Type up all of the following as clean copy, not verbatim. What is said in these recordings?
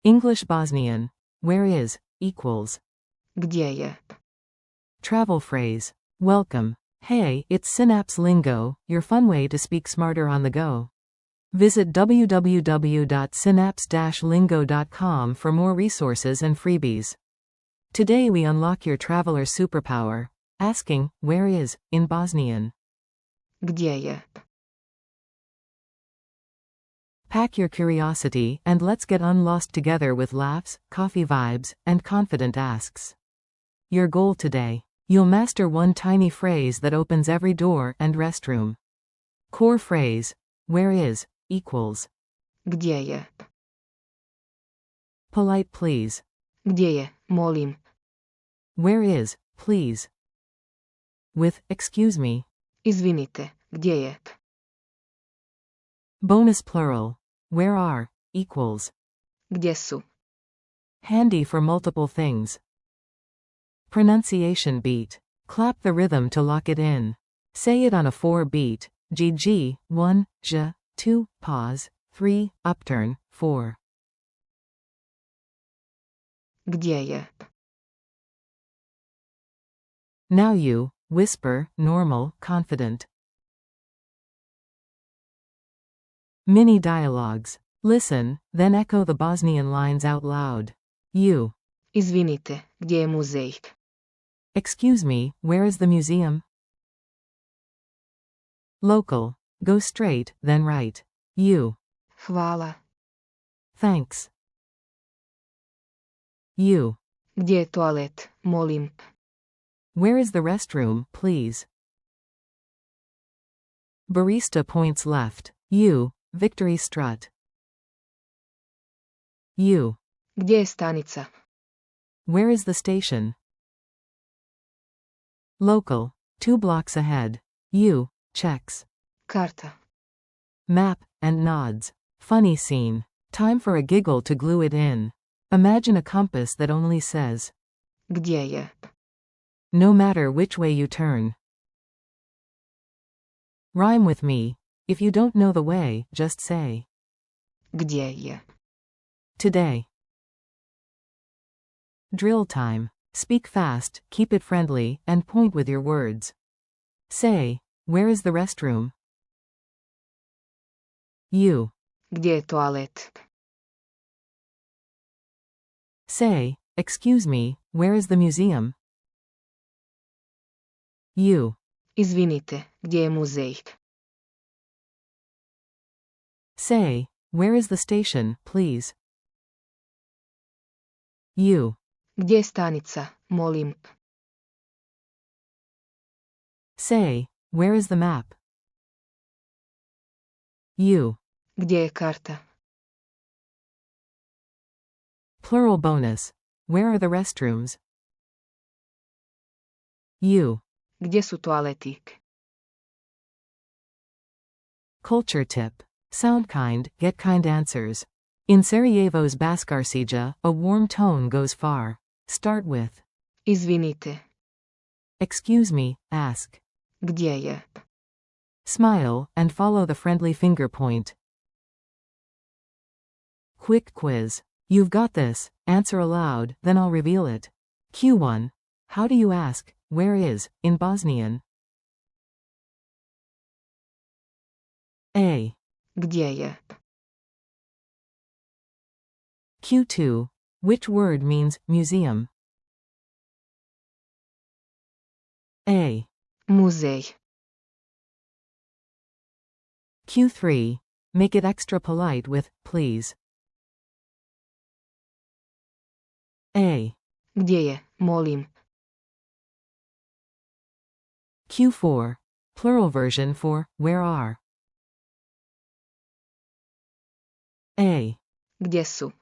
English-Bosnian. Where is, equals. Gdje je? Travel phrase. Welcome. Hey, it's Synapse Lingo, your fun way to speak smarter on the go. Visit www.synapse-lingo.com for more resources and freebies. Today we unlock your traveler superpower, asking, where is, in Bosnian. Gdje je? Pack your curiosity and let's get unlost together with laughs, coffee vibes, and confident asks. Your goal today. You'll master one tiny phrase that opens every door and restroom. Core phrase. Where is, equals. Gdje je? Polite please. Gdje je, molim? Where is, please. With, excuse me. Izvinite, gdje je? Bonus plural. Where are, equals. Gdje su? Handy for multiple things. Pronunciation beat. Clap the rhythm to lock it in. Say it on a 4 beat. GG, 1, j, 2, pause, 3, upturn, 4. Gdje je? Now you, whisper, normal, confident. Mini dialogues. Listen, then echo the Bosnian lines out loud. You. Izvinite, gdje je muzej? Excuse me, where is the museum? Local. Go straight, then right. You. Hvala. Thanks. You. Gdje je toalet, molim? Where is the restroom, please? Barista points left. You. Victory strut. You. Gdje je stanica? Where is the station? Local. 2 blocks ahead. You. Checks. Karta. Map, and nods. Funny scene. Time for a giggle to glue it in. Imagine a compass that only says, Gdje je? no matter which way you turn. Rhyme with me. If you don't know the way, just say. Gdje je? Today. Drill time. Speak fast, keep it friendly, and point with your words. Say, where is the restroom? You. Gdje je toalet? Say, excuse me, where is the museum? You. Izvinite, gdje je muzej? Say, where is the station, please? You. Gdje je stanica, molim? Say, where is the map? You. Gdje je karta? Plural bonus. Where are the restrooms? You. Gdje su toaleti? Culture tip. Sound kind, get kind answers. In Sarajevo's Baskarcija, a warm tone goes far. Start with. Izvinite. Excuse me, ask. Gdje je? Smile, and follow the friendly finger point. Quick quiz. You've got this, answer aloud, then I'll reveal it. Q1. How do you ask, where is, in Bosnian? A. Gdje je? Q2. Which word means, museum? A. Muzej. Q3. Make it extra polite with, please. A. Gdje je, molim? Q4. Plural version for, where are? A. Gdje su?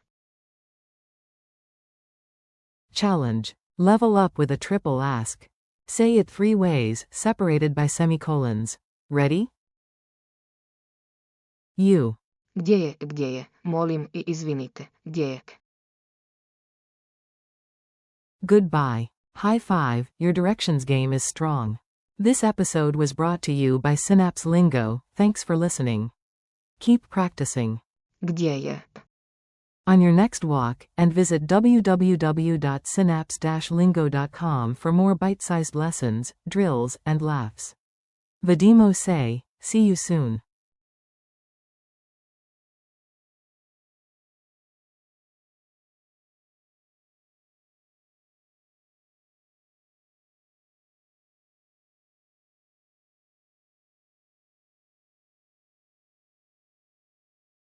Challenge. Level up with a triple ask. Say it 3 ways, separated by semicolons. Ready? You. Gdje je, molim I izvinite, gdje je? Goodbye. High five, your directions game is strong. This episode was brought to you by Synapse Lingo. Thanks for listening. Keep practicing. Gdje je? on your next walk, and visit www.synapse-lingo.com for more bite-sized lessons, drills, and laughs. Vidimo se, see you soon.